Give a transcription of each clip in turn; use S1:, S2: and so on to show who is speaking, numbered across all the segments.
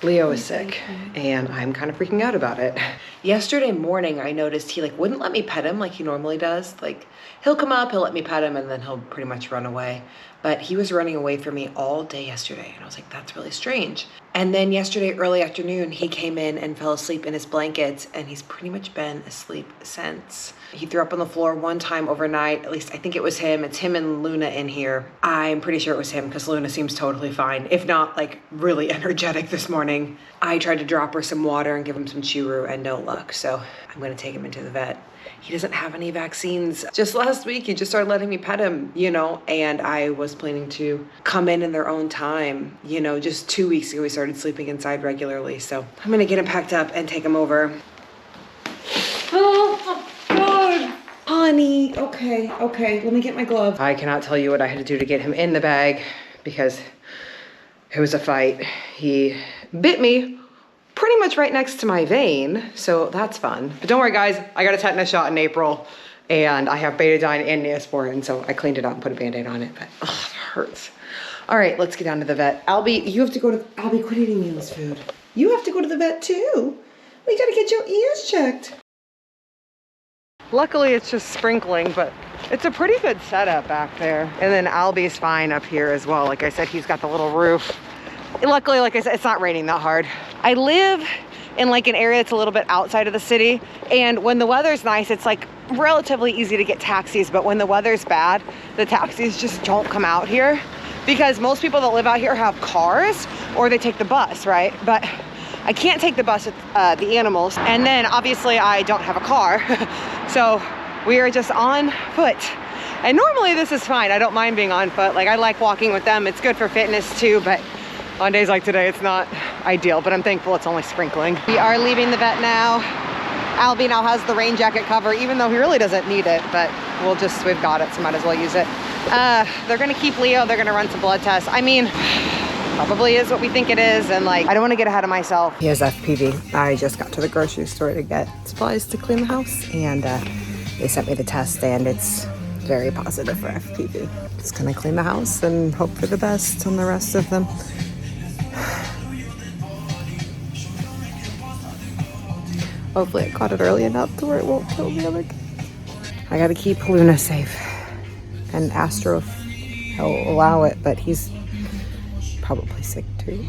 S1: Leo is sick and I'm kind of freaking out about it. Yesterday morning, I noticed he wouldn't let me pet him like he normally does. He'll come up, he'll let me pet him, and then he'll pretty much run away. But he was running away from me all day yesterday, and I was like, that's really strange. And then yesterday, early afternoon, he came in and fell asleep in his blankets, and he's pretty much been asleep since. He threw up on the floor one time overnight. At least I think it was him. It's him and Luna in here. I'm pretty sure it was him because Luna seems totally fine. If not, really energetic this morning. I tried to drop her some water and give him some churu and no luck. So I'm gonna take him into the vet. He doesn't have any vaccines. Just last week, he just started letting me pet him, and I was planning to come in their own time. Just 2 weeks ago, we started sleeping inside regularly. So I'm gonna get him packed up and take him over. Oh, God. Honey, okay, let me get my glove. I cannot tell you what I had to do to get him in the bag because it was a fight. He bit me pretty much right next to my vein, so that's fun. But don't worry, guys, I got a tetanus shot in April, and I have betadine and Neosporin, so I cleaned it out and put a Band-Aid on it, but it hurts. All right, let's get down to the vet. Albie, you have to go to, Albie, quit eating Mila's food. You have to go to the vet too. We gotta get your ears checked. Luckily, it's just sprinkling, but it's a pretty good setup back there. And then Albie's fine up here as well. Like I said, he's got the little roof. Luckily, like I said, it's not raining that hard. I live in an area that's a little bit outside of the city, and when the weather's nice, it's relatively easy to get taxis, but when the weather's bad, the taxis just don't come out here because most people that live out here have cars or they take the bus, right? But I can't take the bus with the animals, and then obviously I don't have a car, so we are just on foot. And normally this is fine. I don't mind being on foot. I like walking with them. It's good for fitness too, but on days like today, it's not ideal, but I'm thankful it's only sprinkling. We are leaving the vet now. Albie now has the rain jacket cover, even though he really doesn't need it, but we've got it, so might as well use it. They're gonna keep Leo, they're gonna run some blood tests. I mean, probably is what we think it is, and I don't wanna get ahead of myself. He has FPV. I just got to the grocery store to get supplies to clean the house, and they sent me the test, and it's very positive for FPV. Just gonna clean the house and hope for the best on the rest of them. Hopefully I caught it early enough to where it won't kill the other kids. I gotta keep Luna safe. And Astro, he'll allow it, but he's probably sick too.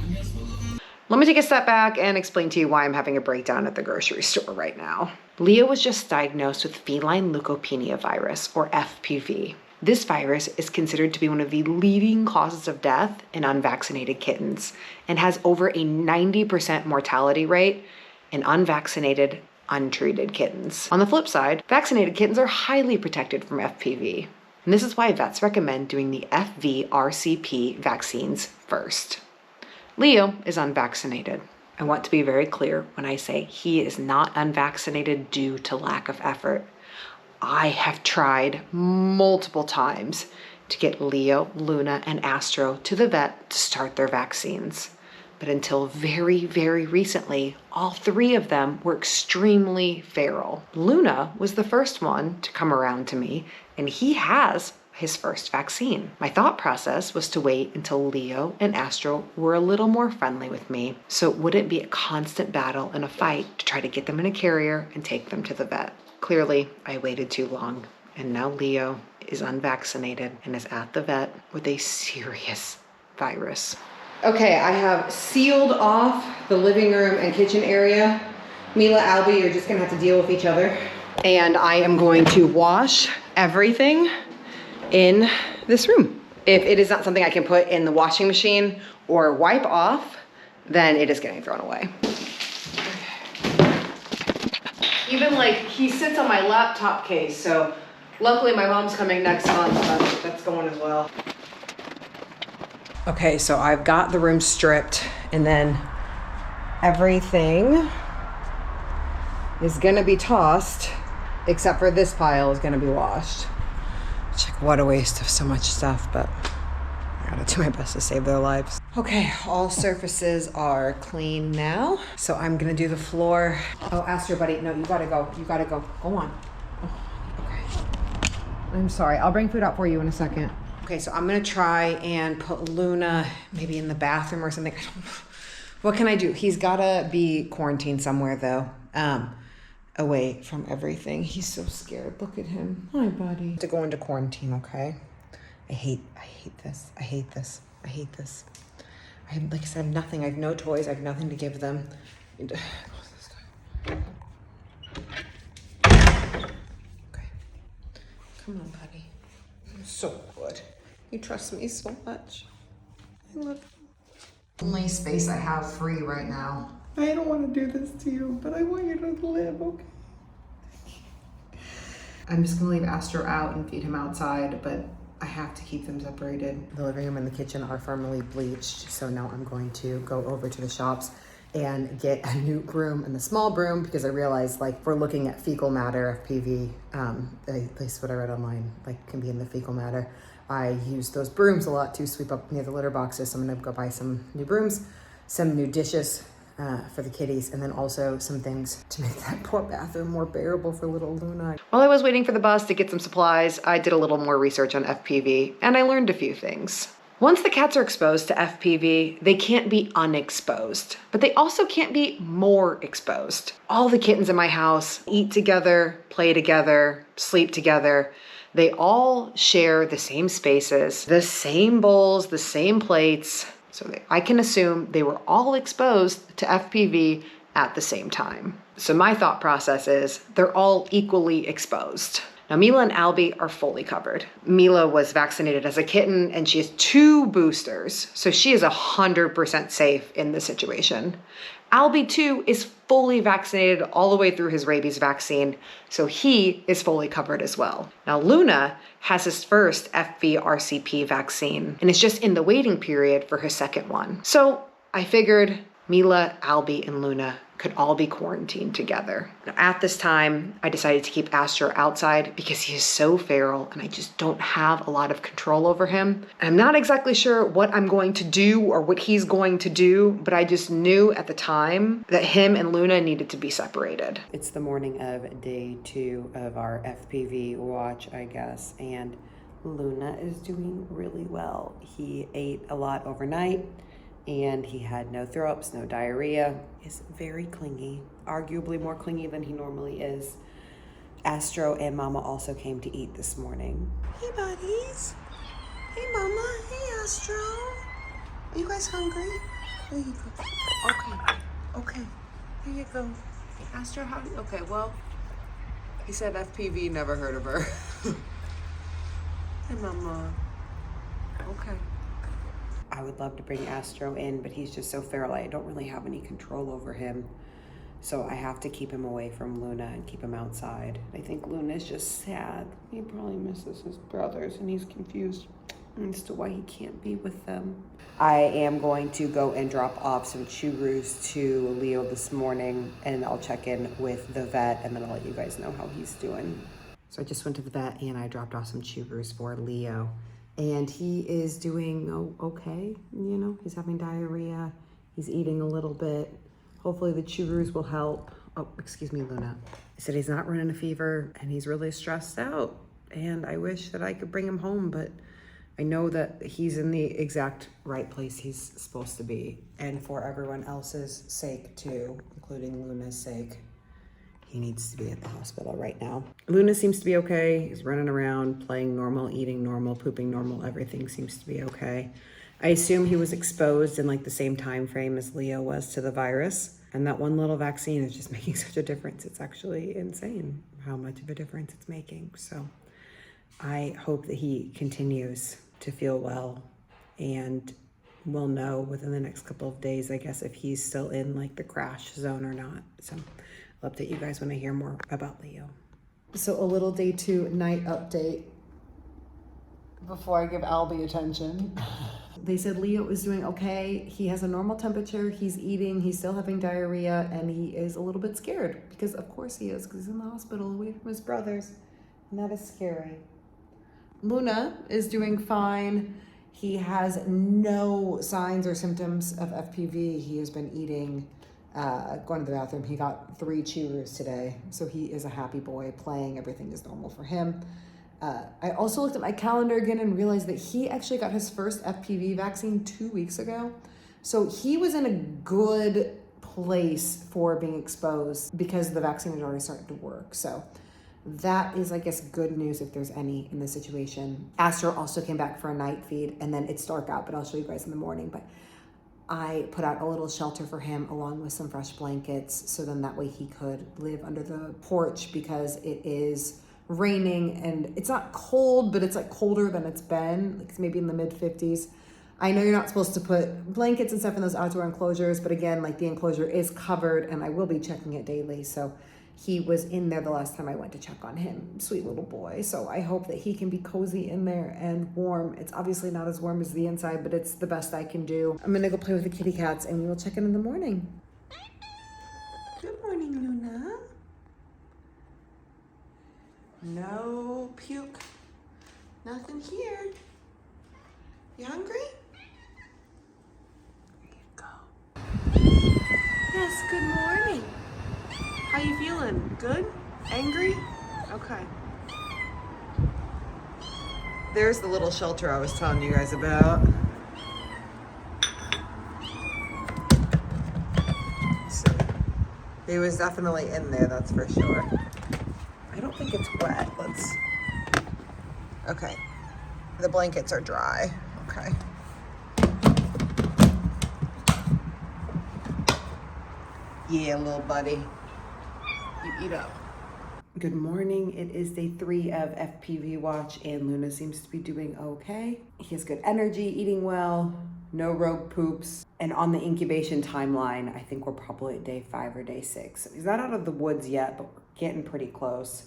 S1: Let me take a step back and explain to you why I'm having a breakdown at the grocery store right now. Leo was just diagnosed with feline leukopenia virus, or FPV. This virus is considered to be one of the leading causes of death in unvaccinated kittens and has over a 90% mortality rate in unvaccinated, untreated kittens. On the flip side, vaccinated kittens are highly protected from FPV. And this is why vets recommend doing the FVRCP vaccines first. Leo is unvaccinated. I want to be very clear when I say he is not unvaccinated due to lack of effort. I have tried multiple times to get Leo, Luna, and Astro to the vet to start their vaccines. But until very, very recently, all three of them were extremely feral. Luna was the first one to come around to me, and he has his first vaccine. My thought process was to wait until Leo and Astro were a little more friendly with me, so it wouldn't be a constant battle and a fight to try to get them in a carrier and take them to the vet. Clearly, I waited too long, and now Leo is unvaccinated and is at the vet with a serious virus. Okay, I have sealed off the living room and kitchen area. Mila, Albie, you're just gonna have to deal with each other. And I am going to wash everything in this room. If it is not something I can put in the washing machine or wipe off, then it is getting thrown away. Even he sits on my laptop case, so luckily my mom's coming next month, but that's going as well. Okay, so I've got the room stripped, and then everything is gonna be tossed, except for this pile is gonna be washed. What a waste of so much stuff, but I gotta do my best to save their lives. Okay, all surfaces are clean now, so I'm gonna do the floor. Oh, Astro, buddy, no, you gotta go. Go on. Oh, okay. I'm sorry, I'll bring food out for you in a second. Okay, so I'm gonna try and put Luna maybe in the bathroom or something. What can I do? He's gotta be quarantined somewhere though. Away from everything. He's so scared. Look at him. Hi, buddy. To go into quarantine, okay? I hate this. I hate this. I hate this. Like I said, I have nothing. I have no toys. I have nothing to give them. Okay. Come on, buddy. You're so good. You trust me so much. I love you. Only space I have free right now. I don't want to do this to you, but I want you to live, okay? I'm just gonna leave Astro out and feed him outside, but I have to keep them separated. The living room and the kitchen are firmly bleached, so now I'm going to go over to the shops and get a new broom and the small broom because I realized, like, we're looking at fecal matter, FPV, at least what I read online, like, can be in the fecal matter. I use those brooms a lot to sweep up near the litter boxes, so I'm gonna go buy some new brooms, some new dishes for the kitties, and then also some things to make that poor bathroom more bearable for little Luna. While I was waiting for the bus to get some supplies, I did a little more research on FPV, and I learned a few things. Once the cats are exposed to FPV, they can't be unexposed, but they also can't be more exposed. All the kittens in my house eat together, play together, sleep together. They all share the same spaces, the same bowls, the same plates. So I can assume they were all exposed to FPV at the same time. So my thought process is they're all equally exposed. Now, Mila and Albie are fully covered. Mila was vaccinated as a kitten and she has 2 boosters, so she is 100% safe in this situation. Albie too is fully vaccinated all the way through his rabies vaccine, so he is fully covered as well. Now, Luna has his first FVRCP vaccine and is just in the waiting period for her second one. So I figured Mila, Albie, and Luna could all be quarantined together. Now, at this time, I decided to keep Astro outside because he is so feral and I just don't have a lot of control over him. And I'm not exactly sure what I'm going to do or what he's going to do, but I just knew at the time that him and Luna needed to be separated. It's the morning of day 2 of our FPV watch, I guess, and Luna is doing really well. He ate a lot overnight, and he had no throw-ups, no diarrhea. He's very clingy, arguably more clingy than he normally is. Astro and Mama also came to eat this morning. Hey, buddies. Hey, Mama. Hey, Astro. Are you guys hungry? There you go. Okay. Here you go. Astro, how do you... Okay, well, he said FPV, never heard of her. Hey, Mama. Okay. I would love to bring Astro in, but he's just so feral. I don't really have any control over him. So I have to keep him away from Luna and keep him outside. I think Luna's just sad. He probably misses his brothers and he's confused as to why he can't be with them. I am going to go and drop off some chew-roos to Leo this morning, and I'll check in with the vet and then I'll let you guys know how he's doing. So I just went to the vet and I dropped off some chew-roos for Leo. And he is doing okay, you know, he's having diarrhea, he's eating a little bit. Hopefully the chew-roos will help. Oh, excuse me, Luna. He said he's not running a fever and he's really stressed out. And I wish that I could bring him home, but I know that he's in the exact right place he's supposed to be. And for everyone else's sake too, including Luna's sake, he needs to be at the hospital right now. Luna seems to be okay. He's running around, playing normal, eating normal, pooping normal. Everything seems to be okay. I assume he was exposed in like the same time frame as Leo was to the virus. And that one little vaccine is just making such a difference. It's actually insane how much of a difference it's making. So I hope that he continues to feel well, and we'll know within the next couple of days, I guess, if he's still in like the crash zone or not. So I'll update you guys when I hear more about Leo. So a little day 2 night update before I give Albie attention. They said Leo is doing okay. He has a normal temperature, he's eating, he's still having diarrhea, and he is a little bit scared because of course he is, because he's in the hospital away from his brothers, and that is scary. Luna is doing fine. He has no signs or symptoms of FPV. He has been eating, going to the bathroom. He got 3 chew-roos today, so he is a happy boy playing. Everything is normal for him. I also looked at my calendar again and realized that he actually got his first FPV vaccine 2 weeks ago. So he was in a good place for being exposed because the vaccine had already started to work. So that is, I guess, good news if there's any in the situation. Astro also came back for a night feed, and then it's dark out, but I'll show you guys in the morning. But I put out a little shelter for him along with some fresh blankets, so then that way he could live under the porch, because it is raining and it's not cold, but it's like colder than it's been. Like it's maybe in the mid 50s. I know you're not supposed to put blankets and stuff in those outdoor enclosures, but again, like the enclosure is covered and I will be checking it daily. So he was in there the last time I went to check on him. Sweet little boy. So I hope that he can be cozy in there and warm. It's obviously not as warm as the inside, but it's the best I can do. I'm gonna go play with the kitty cats and we'll check in the morning. Good morning, Luna. No puke. Nothing here. You hungry? There you go. Yes, good morning. How you feeling? Good? Angry? Okay. There's the little shelter I was telling you guys about. So, he was definitely in there, that's for sure. I don't think it's wet. Okay. The blankets are dry. Okay. Yeah, little buddy. You eat up. Good morning. It is day 3 of FPV watch and Luna seems to be doing okay. He has good energy, eating well, no rogue poops. And on the incubation timeline, I think we're probably at day 5 or day 6. He's not out of the woods yet, but we're getting pretty close.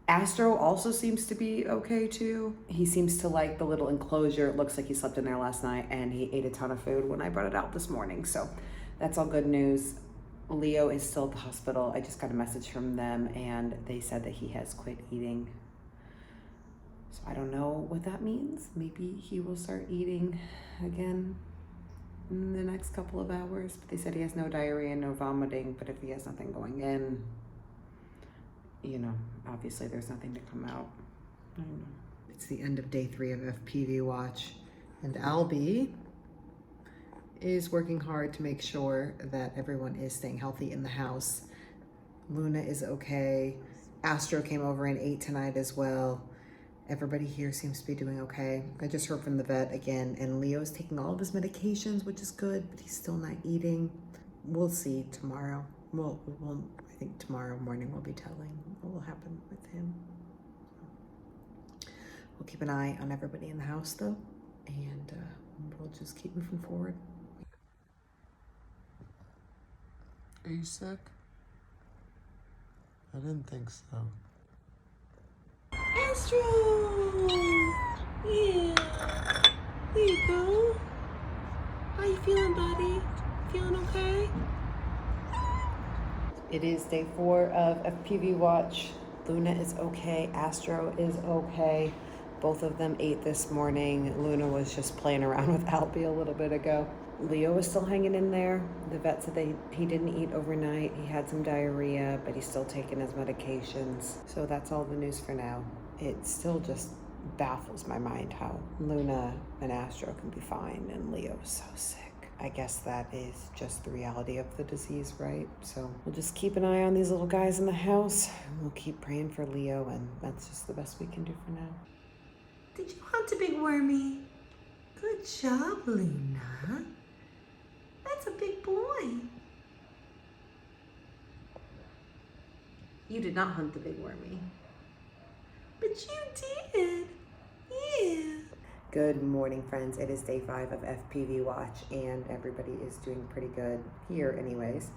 S1: Astro also seems to be okay too. He seems to like the little enclosure. It looks like he slept in there last night and he ate a ton of food when I brought it out this morning. So that's all good news. Leo is still at the hospital. I just got a message from them and they said that he has quit eating. So I don't know what that means. Maybe he will start eating again in the next couple of hours. But they said he has no diarrhea, no vomiting. But if he has nothing going in, you know, obviously there's nothing to come out. I don't know. It's the end of day 3 of FPV watch. And Albie is working hard to make sure that everyone is staying healthy in the house. Luna is okay. Astro came over and ate tonight as well. Everybody here seems to be doing okay. I just heard from the vet again, and Leo's taking all of his medications, which is good, but he's still not eating. We'll see tomorrow. I think tomorrow morning we'll be telling what will happen with him. We'll keep an eye on everybody in the house though, and we'll just keep moving forward.
S2: Are you sick? I didn't think so.
S1: Astro! Yeah. There you go. How you feeling, buddy? Feeling okay? It is day 4 of FPV watch. Luna is okay. Astro is okay. Both of them ate this morning. Luna was just playing around with Albie a little bit ago. Leo is still hanging in there. The vet said that he didn't eat overnight. He had some diarrhea, but he's still taking his medications. So that's all the news for now. It still just baffles my mind how Luna and Astro can be fine and Leo is so sick. I guess that is just the reality of the disease, right? So we'll just keep an eye on these little guys in the house. We'll keep praying for Leo, and that's just the best we can do for now. Did you hunt a big wormy? Good job, Luna. That's a big boy. You did not hunt the big wormy. But you did. Yeah. Good morning, friends. It is day 5 of FPV watch, and everybody is doing pretty good here anyways.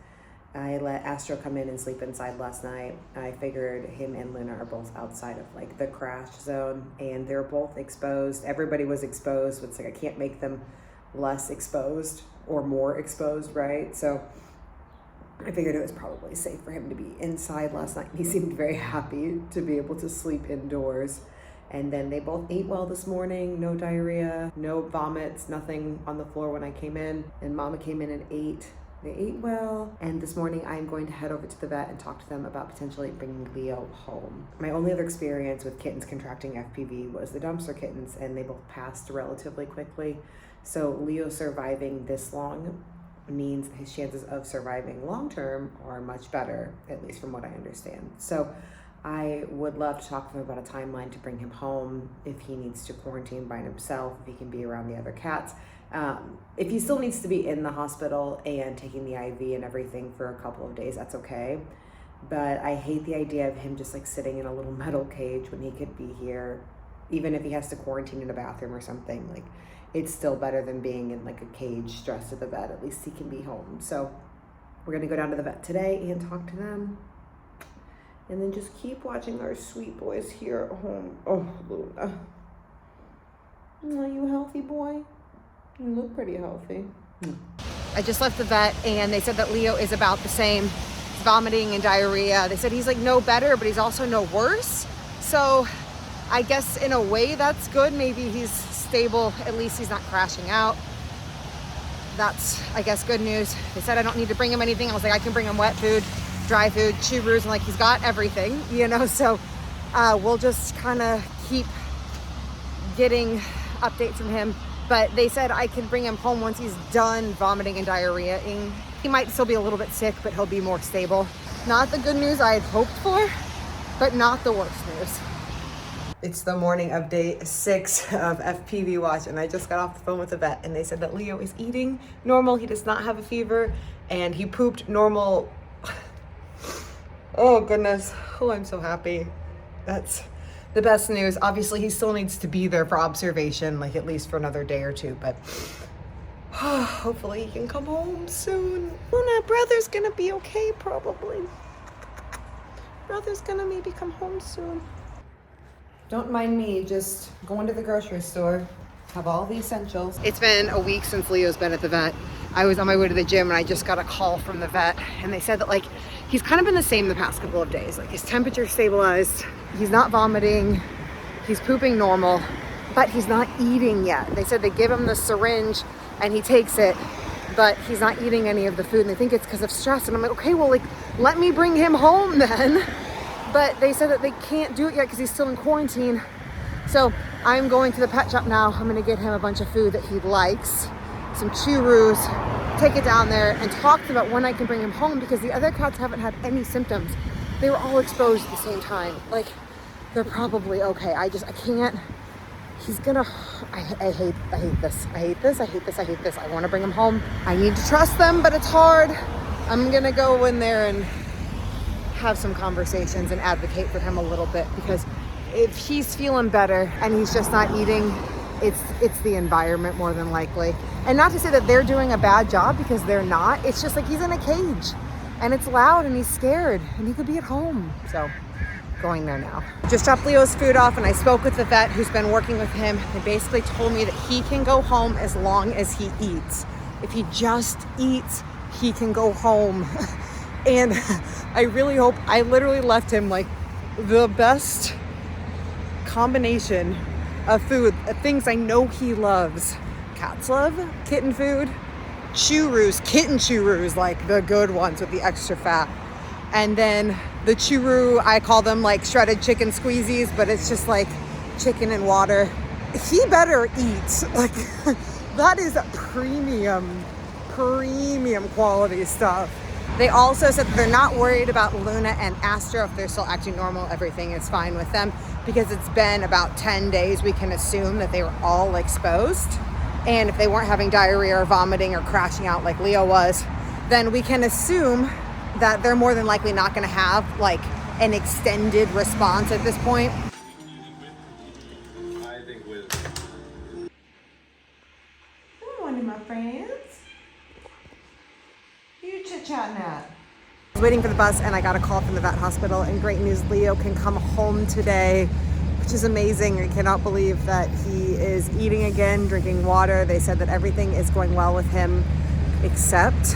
S1: I let Astro come in and sleep inside last night. I figured him and Luna are both outside of like the crash zone, and they're both exposed. Everybody was exposed, but it's like I can't make them less exposed or more exposed, right? So I figured it was probably safe for him to be inside last night. He seemed very happy to be able to sleep indoors. And then they both ate well this morning. No diarrhea, no vomits, nothing on the floor when I came in. And Mama came in and ate. They ate well. And this morning I'm going to head over to the vet and talk to them about potentially bringing Leo home. My only other experience with kittens contracting FPV was the dumpster kittens, and they both passed relatively quickly. So Leo surviving this long means his chances of surviving long term are much better, at least from what I understand. So I would love to talk to him about a timeline to bring him home, if he needs to quarantine by himself, if he can be around the other cats. If he still needs to be in the hospital and taking the IV and everything for a couple of days, that's okay. But I hate the idea of him just like sitting in a little metal cage when he could be here, even if he has to quarantine in a bathroom or something. Like, it's still better than being in like a cage stressed at the vet. At least he can be home. So we're gonna go down to the vet today and talk to them. And then just keep watching our sweet boys here at home. Oh, Luna. Are you a healthy boy? You look pretty healthy. I just left the vet and they said that Leo is about the same. He's vomiting and diarrhea. They said he's like no better, but he's also no worse. So I guess in a way that's good. Maybe he's stable. At least he's not crashing out. That's, I guess, good news. They said I don't need to bring him anything. I was like, I can bring him wet food, dry food, chew-roos, and like he's got everything, you know? So we'll just kind of keep getting updates from him. But they said I can bring him home once he's done vomiting and diarrheaing. He might still be a little bit sick, but he'll be more stable. Not the good news I had hoped for, but not the worst news. It's the morning of day 6 of FPV watch, and I just got off the phone with the vet, and they said that Leo is eating normal. He does not have a fever, and he pooped normal. Oh goodness. Oh, I'm so happy. That's the best news. Obviously, he still needs to be there for observation, like at least for another day or two, but hopefully he can come home soon. Luna, brother's gonna be okay, probably. Brother's gonna maybe come home soon. Don't mind me, just going to the grocery store, have all the essentials. It's been a week since Leo's been at the vet. I was on my way to the gym and I just got a call from the vet, and they said that like he's kind of been the same the past couple of days. Like his temperature stabilized, he's not vomiting, he's pooping normal, but he's not eating yet. They said they give him the syringe and he takes it, but he's not eating any of the food, and they think it's because of stress. And I'm like, okay, well, like let me bring him home then. But they said that they can't do it yet because he's still in quarantine. So I'm going to the pet shop now. I'm gonna get him a bunch of food that he likes, some chew-roos, take it down there and talk to them about when I can bring him home, because the other cats haven't had any symptoms. They were all exposed at the same time. Like, they're probably okay. I can't, he's gonna, I hate this. I hate this, I hate this, I hate this. I wanna bring him home. I need to trust them, but it's hard. I'm gonna go in there and have some conversations and advocate for him a little bit, because if he's feeling better and he's just not eating, it's the environment more than likely. And not to say that they're doing a bad job, because they're not. It's just like he's in a cage and it's loud and he's scared and he could be at home. So going there now. Just dropped Leo's food off and I spoke with the vet who's been working with him. They basically told me that he can go home as long as he eats. If he just eats, he can go home. And I really hope, I literally left him like the best combination of food, things I know he loves. Cats love kitten food, chew-roos, kitten chew-roos, like the good ones with the extra fat. And then the chew-roo, I call them like shredded chicken squeezies, but it's just like chicken and water. He better eat. Like that is premium quality stuff. They also said that they're not worried about Luna and Astro. If they're still acting normal, everything is fine with them, because it's been about 10 days. We can assume that they were all exposed. And if they weren't having diarrhea or vomiting or crashing out like Leo was, then we can assume that they're more than likely not gonna have like an extended response at this point. Good morning, my friends. You chit-chatting at? I was waiting for the bus and I got a call from the vet hospital, and great news, Leo can come home today, which is amazing. I cannot believe that he is eating again, drinking water. They said that everything is going well with him, except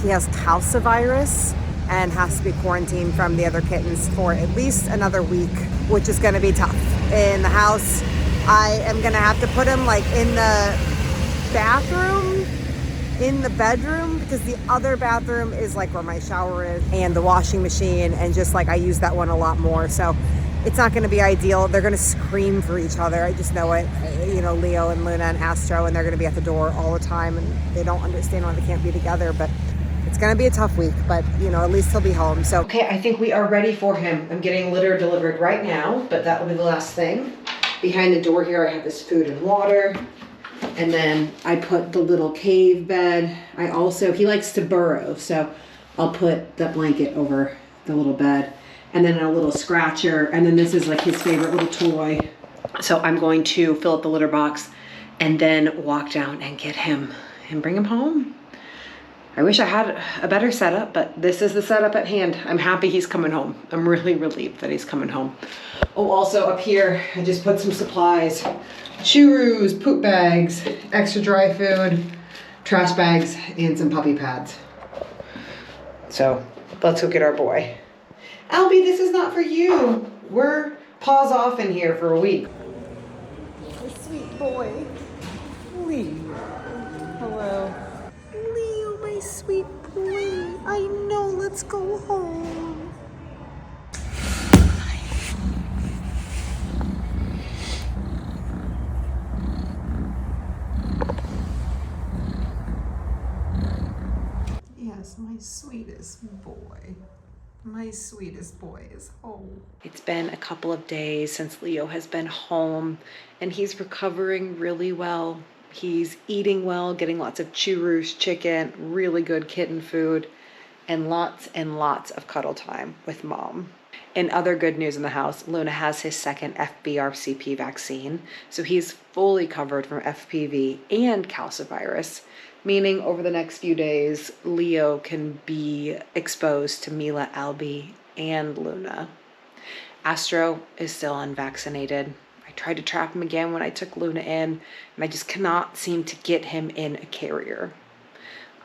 S1: he has calcivirus and has to be quarantined from the other kittens for at least another week, which is gonna be tough. In the house, I am gonna have to put him like in the bathroom, in the bedroom, because the other bathroom is like where my shower is and the washing machine, and just like I use that one a lot more. So it's not going to be ideal. They're going to scream for each other. I just know it. You know, Leo and Luna and Astro, and they're going to be at the door all the time, and they don't understand why they can't be together. But it's going to be a tough week, but you know, at least he'll be home. So, okay, I think we are ready for him. I'm getting litter delivered right now, but that will be the last thing. Behind the door here, I have this food and water. And then I put the little cave bed. He likes to burrow, so I'll put the blanket over the little bed. And then a little scratcher. And then this is like his favorite little toy. So I'm going to fill up the litter box and then walk down and get him and bring him home. I wish I had a better setup, but this is the setup at hand. I'm happy he's coming home. I'm really relieved that he's coming home. Oh, also up here, I just put some supplies. Chew-roos, poop bags, extra dry food, trash bags, and some puppy pads. So let's go get our boy. Albie, this is not for you. We're paws off in here for a week. My sweet boy. Leo. Hello. Leo, my sweet boy. I know, let's go home. Yes, my sweetest boy. My sweetest boy is home. It's been a couple of days since Leo has been home, and he's recovering really well. He's eating well, getting lots of Chew-roos chicken, really good kitten food, and lots of cuddle time with mom. And other good news in the house, Luna has his second FBRCP vaccine, so he's fully covered from FPV and calcivirus, meaning over the next few days, Leo can be exposed to Mila, Albie, and Luna. Astro is still unvaccinated. I tried to trap him again when I took Luna in, and I just cannot seem to get him in a carrier.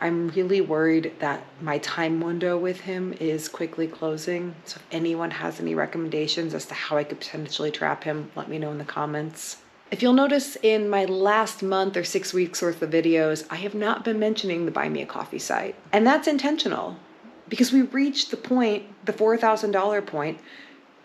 S1: I'm really worried that my time window with him is quickly closing. So if anyone has any recommendations as to how I could potentially trap him, let me know in the comments. If you'll notice in my last month or 6 weeks worth of videos, I have not been mentioning the Buy Me a Coffee site. And that's intentional because we reached the point, the $4,000 point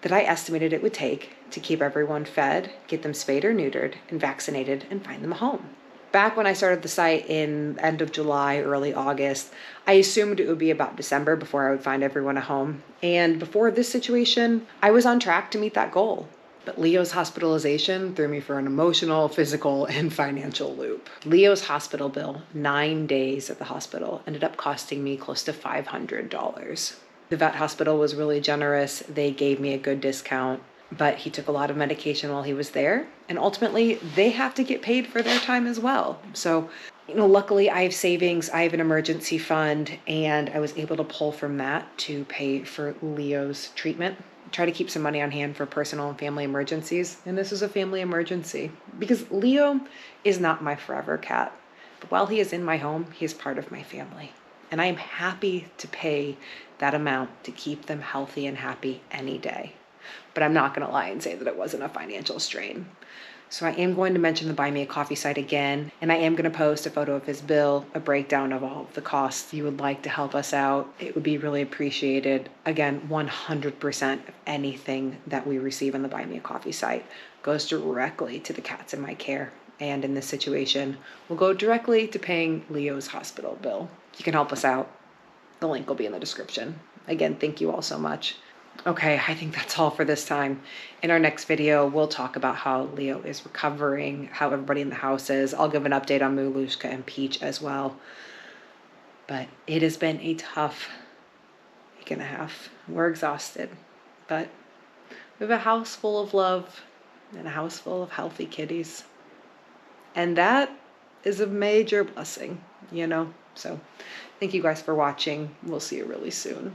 S1: that I estimated it would take to keep everyone fed, get them spayed or neutered, and vaccinated, and find them a home. Back when I started the site in end of July, early August, I assumed it would be about December before I would find everyone a home. And before this situation, I was on track to meet that goal. But Leo's hospitalization threw me for an emotional, physical, and financial loop. Leo's hospital bill, 9 days at the hospital, ended up costing me close to $500. The vet hospital was really generous. They gave me a good discount, but he took a lot of medication while he was there. And ultimately, they have to get paid for their time as well. So, luckily I have savings, I have an emergency fund, and I was able to pull from that to pay for Leo's treatment. Try to keep some money on hand for personal and family emergencies. And this is a family emergency because Leo is not my forever cat. But while he is in my home, he is part of my family. And I am happy to pay that amount to keep them healthy and happy any day. But I'm not going to lie and say that it wasn't a financial strain. So I am going to mention the Buy Me a Coffee site again, and I am going to post a photo of his bill, a breakdown of all of the costs you would like to help us out. It would be really appreciated. Again, 100% of anything that we receive on the Buy Me a Coffee site goes directly to the cats in my care, and in this situation, will go directly to paying Leo's hospital bill. You can help us out. The link will be in the description. Again, thank you all so much. Okay, I think that's all for this time. In our next video, we'll talk about how Leo is recovering, how everybody in the house is. I'll give an update on Mulushka and Peach as well. But it has been a tough week and a half. We're exhausted, but we have a house full of love and a house full of healthy kitties. And that is a major blessing, So thank you guys for watching. We'll see you really soon.